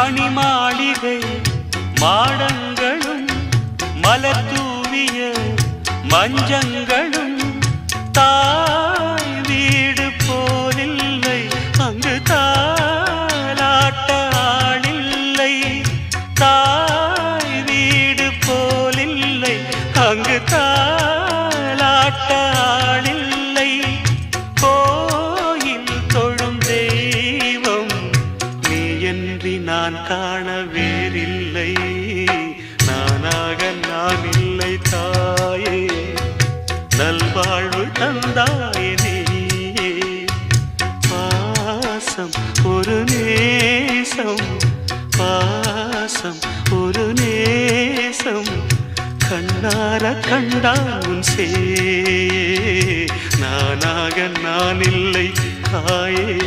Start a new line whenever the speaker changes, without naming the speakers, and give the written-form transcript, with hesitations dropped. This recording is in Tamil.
மணிமாளிகை மாடங்களும் மலர் தூவிய மஞ்சங்களும் தாய் வீடு போலில்லை அங்கு தாலாட்ட ஆளில்லை தாய் வீடு போலில்லை அங்கு தாலாட்ட ஆளில்லை கோயில் தொழும் தெய்வம் நீ என்று நான் காண வேறில்லை நானாக நான் இல்லை தாயே நல்வாழ்வு தந்தாயே நீயே பாசம் ஒரு நேசம் பாசம் ஒரு நேசம் கண்ணார கண்டான் சே நானாக நான் இல்லை தாயே